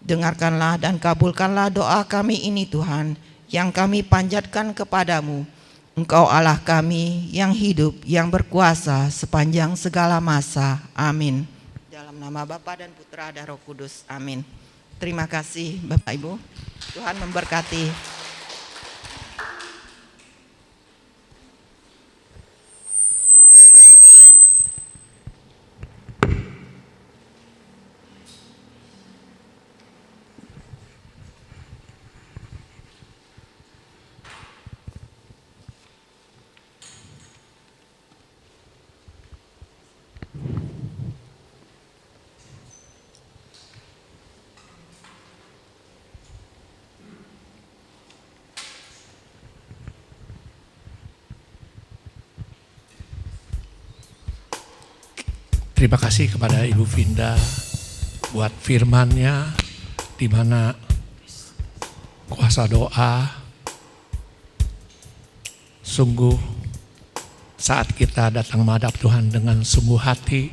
Dengarkanlah dan kabulkanlah doa kami ini Tuhan, yang kami panjatkan kepadamu. Engkau Allah kami yang hidup, yang berkuasa sepanjang segala masa. Amin. Dalam nama Bapa dan Putra dan Roh Kudus. Amin. Terima kasih Bapak Ibu. Tuhan memberkati.
Terima kasih kepada Ibu Vinda buat firman-Nya, di mana kuasa doa sungguh saat kita datang menghadap Tuhan dengan sungguh hati,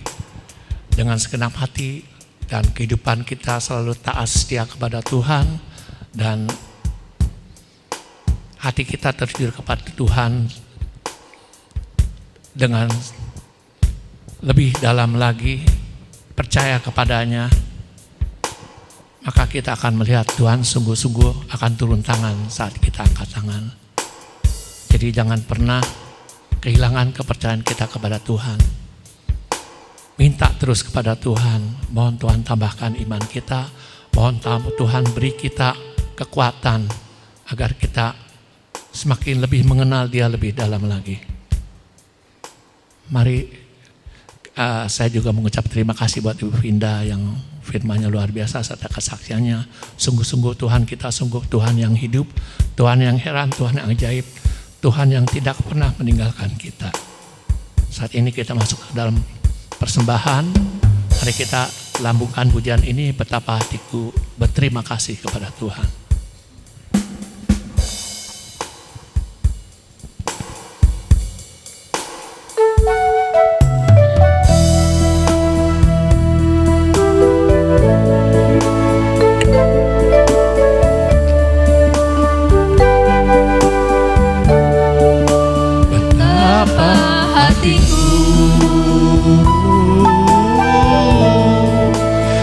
dengan segenap hati, dan kehidupan kita selalu taat setia kepada Tuhan, dan hati kita terjun kepada Tuhan dengan lebih dalam lagi, percaya kepadanya, maka kita akan melihat Tuhan sungguh-sungguh akan turun tangan saat kita angkat tangan. Jadi jangan pernah kehilangan kepercayaan kita kepada Tuhan. Minta terus kepada Tuhan, mohon Tuhan tambahkan iman kita, mohon Tuhan beri kita kekuatan agar kita semakin lebih mengenal Dia lebih dalam lagi. Mari saya juga mengucap terima kasih buat Ibu Vinda yang firman-Nya luar biasa serta kesaksiannya. Sungguh-sungguh Tuhan kita, sungguh Tuhan yang hidup, Tuhan yang heran, Tuhan yang ajaib, Tuhan yang tidak pernah meninggalkan kita. Saat ini kita masuk ke dalam persembahan. Mari kita lambungkan pujian ini, betapa hatiku berterima kasih kepada Tuhan.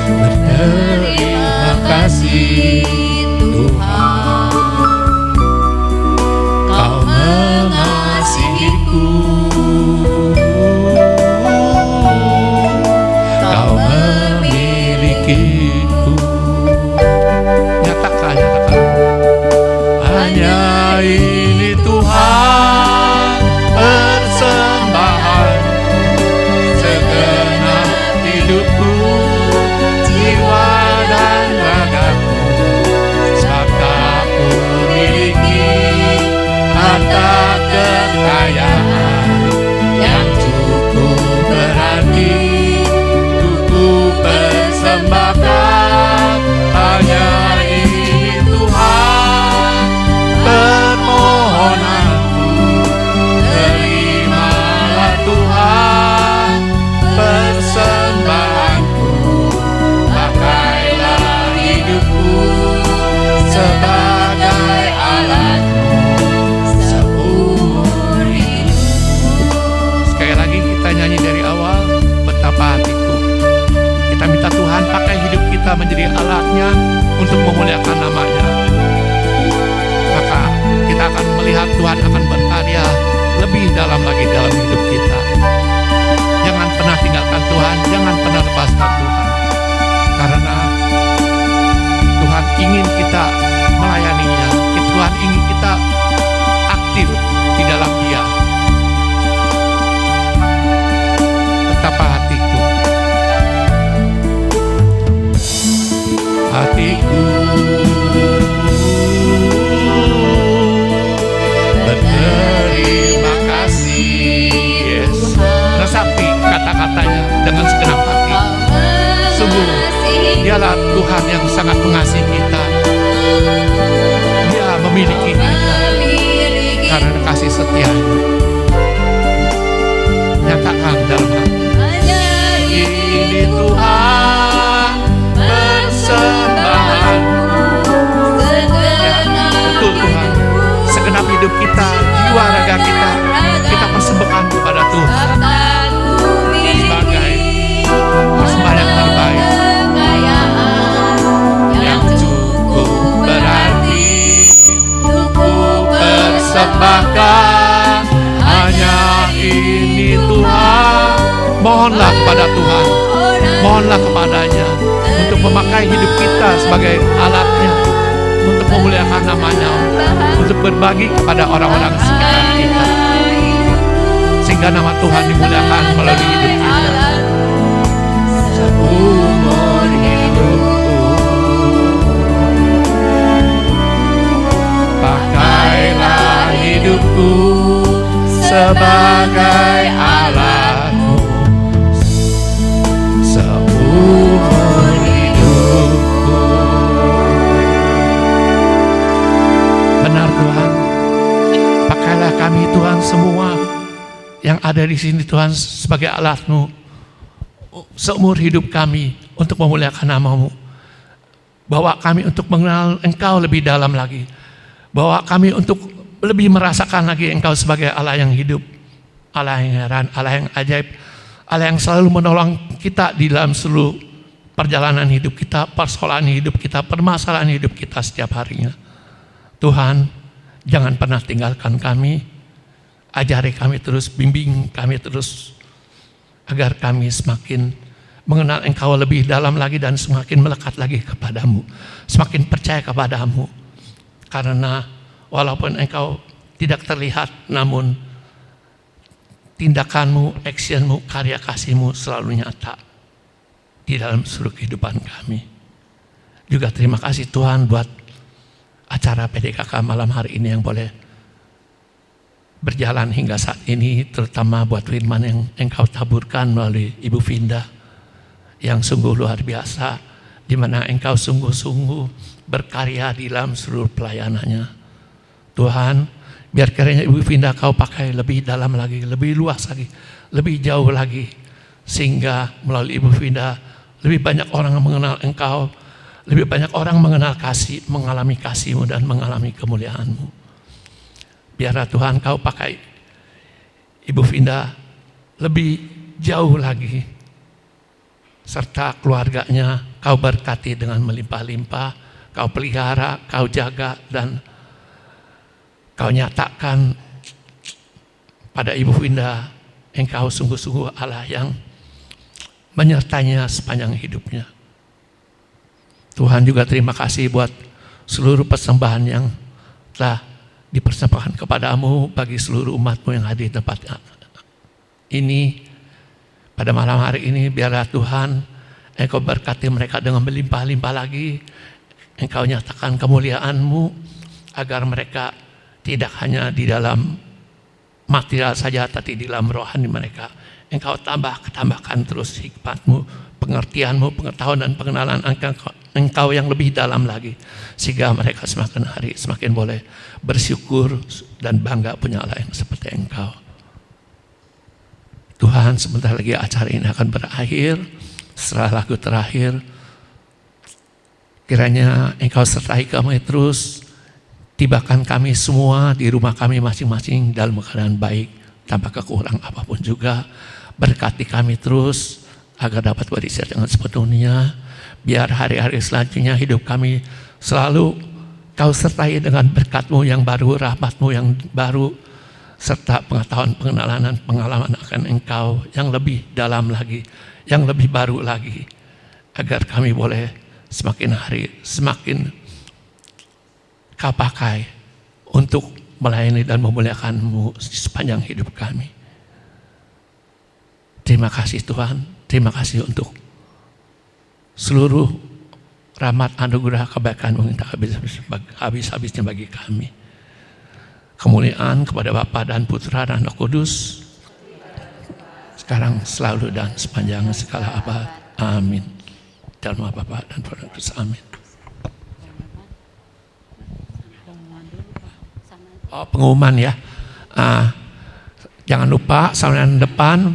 Berterima kasih
Tuhan, Kau mengasihiku, Kau memilikiku. Nyatakan, nyatakan. Hanya ini Tuhan persembahan segenap hidupku, jiwa dan ragaku, serta ku miliki harta kekayaan yang cukup berarti untuk ku persembahkan. Hanya ini Tuhan permohonanku, terimalah Tuhan persembahanku, pakailah hidupku sebagai alatmu seumur hidup. Sekali lagi kita nyanyi dari awal, betapa hatiku. Kita minta Tuhan pakai hidup kita menjadi alatnya untuk memuliakan namanya. Maka kita akan melihat Tuhan akan berkarya lebih dalam lagi dalam hidup kita. Jangan pernah tinggalkan Tuhan, jangan pernah lepaskan Tuhan. Karena Tuhan ingin kita melayaninya, Tuhan ingin kita aktif di dalam Dia. Betapa hatiku, hatiku berterima kasih, Yesus. Resapi kata-katanya dengan segenap hati. Sungguh Dialah Tuhan yang sangat mengasihi kita. Dia memiliki kita karena kasih setia-Nya. Nyatakan dalam hati, ini Tuhan persembahanku. Ya, betul Tuhan. Segenap hidup kita, jiwa raga kita, kita persembahkan kepada Tuhan sebagai persembahan yang terbaik, yang cukup berarti untuk persembahkan. Hanya ini Tuhan. Mohonlah kepada Tuhan, mohonlah kepadanya untuk memakai hidup kita sebagai alatnya, untuk memuliakan namanya, untuk berbagi kepada orang-orang sekitar kita, sehingga nama Tuhan dimuliakan melalui hidup kita. Seumur hidupku, pakailah hidupku sebagai alatmu seumur hidupku. Benar Tuhan, pakailah kami Tuhan semua yang ada di sini Tuhan sebagai alat-Mu seumur hidup kami untuk memuliakan nama-Mu. Bawa kami untuk mengenal Engkau lebih dalam lagi. Bawa kami untuk lebih merasakan lagi Engkau sebagai Allah yang hidup, Allah yang heran, Allah yang ajaib, Allah yang selalu menolong kita di dalam seluruh perjalanan hidup kita, persoalan hidup kita, permasalahan hidup kita setiap harinya. Tuhan, jangan pernah tinggalkan kami, ajari kami terus, bimbing kami terus, agar kami semakin mengenal Engkau lebih dalam lagi dan semakin melekat lagi kepadamu, semakin percaya kepadamu. Karena walaupun Engkau tidak terlihat, namun tindakanmu, actionmu, karya kasihmu selalu nyata di dalam seluruh kehidupan kami. Juga terima kasih Tuhan buat acara PDKK malam hari ini yang boleh berjalan hingga saat ini, terutama buat firman yang Engkau taburkan melalui Ibu Vinda yang sungguh luar biasa, di mana Engkau sungguh-sungguh berkarya di dalam seluruh pelayanannya. Tuhan, biar kiranya Ibu Vinda Kau pakai lebih dalam lagi, lebih luas lagi, lebih jauh lagi, sehingga melalui Ibu Vinda lebih banyak orang mengenal Engkau, lebih banyak orang mengenal kasih, mengalami kasih-Mu dan mengalami kemuliaan-Mu. Biarlah Tuhan Kau pakai Ibu Vinda lebih jauh lagi, serta keluarganya Kau berkati dengan melimpah-limpah, Kau pelihara, Kau jaga, dan Kau nyatakan pada Ibu Winda, Engkau sungguh-sungguh Allah yang menyertainya sepanjang hidupnya. Tuhan juga terima kasih buat seluruh persembahan yang telah dipersembahkan kepadamu bagi seluruh umatmu yang hadir di tempat ini. Pada malam hari ini biarlah Tuhan Engkau berkati mereka dengan melimpah-limpah lagi. Engkau nyatakan kemuliaan-Mu agar mereka tidak hanya di dalam material saja, tapi di dalam rohani mereka. Engkau tambahkan terus hikmat-Mu, pengertian-Mu, pengetahuan dan pengenalan Engkau yang lebih dalam lagi, sehingga mereka semakin hari semakin boleh bersyukur dan bangga punya Allah yang seperti Engkau. Tuhan, sebentar lagi acara ini akan berakhir. Setelah lagu terakhir, kiranya Engkau sertai kami terus, tibakan kami semua di rumah kami masing-masing dalam keadaan baik, tanpa kekurangan apapun juga. Berkati kami terus agar dapat berisi dengan sepenuhnya. Biar hari-hari selanjutnya hidup kami selalu Kau sertai dengan berkat-Mu yang baru, rahmat-Mu yang baru, serta pengetahuan, pengenalan, dan pengalaman akan Engkau yang lebih dalam lagi, yang lebih baru lagi, agar kami boleh semakin hari semakin Kau pakai untuk melayani dan memuliakan-Mu sepanjang hidup kami. Terima kasih Tuhan, terima kasih untuk seluruh rahmat, anugerah, kebaikan-Mu yang tak habis-habisnya bagi kami. Kemuliaan kepada Bapa dan Putra dan Roh Kudus, sekarang, selalu, dan sepanjang segala abad. Amin. Dalam nama Bapa dan Putra dan Roh Kudus. Amin. Oh, pengumuman ya. Jangan lupa saudara depan,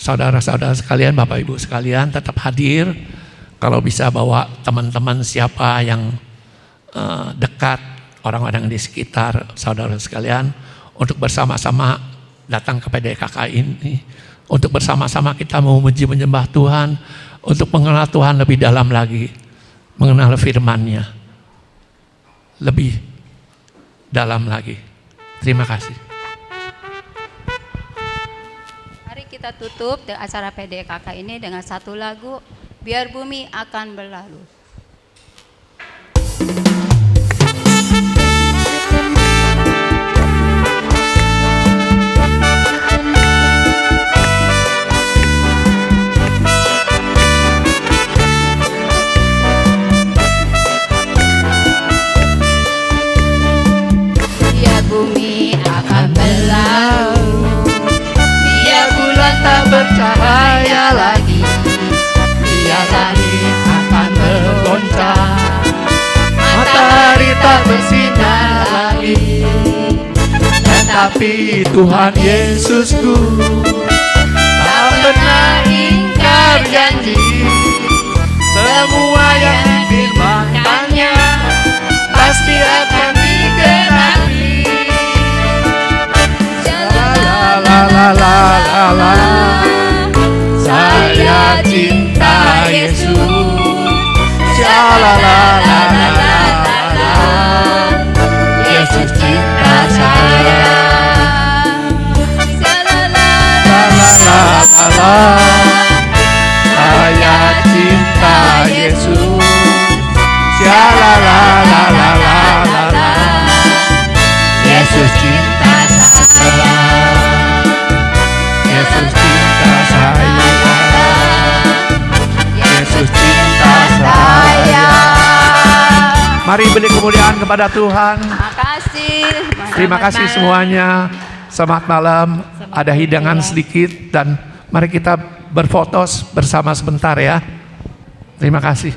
saudara-saudara sekalian, Bapak Ibu sekalian tetap hadir. Kalau bisa bawa teman-teman siapa yang dekat, orang-orang di sekitar saudara sekalian, untuk bersama-sama datang ke PDKK ini, untuk bersama-sama kita memuji menyembah Tuhan, untuk mengenal Tuhan lebih dalam lagi, mengenal firman-Nya lebih dalam lagi. Terima kasih.
Mari kita tutup acara PDKK ini dengan satu lagu, Biar Bumi Akan Berlalu.
Bumi akan berlalu, biar bulan tak bercahaya lagi, biar langit akan bergoncang, matahari tak bersinar lagi. Tetapi Tuhan Yesusku tak pernah ingkar janji, semua yang difirmankannya pasti akan digenapi. La, saya cinta Yesus. Yesus cinta saya. Saya cinta Yesus. Yesus cinta saya. Yesus cinta saya. Yesus cinta saya.
Mari beri kemuliaan kepada Tuhan. Terima kasih semuanya. Selamat malam. Ada hidangan sedikit dan mari kita berfoto bersama sebentar ya. Terima kasih.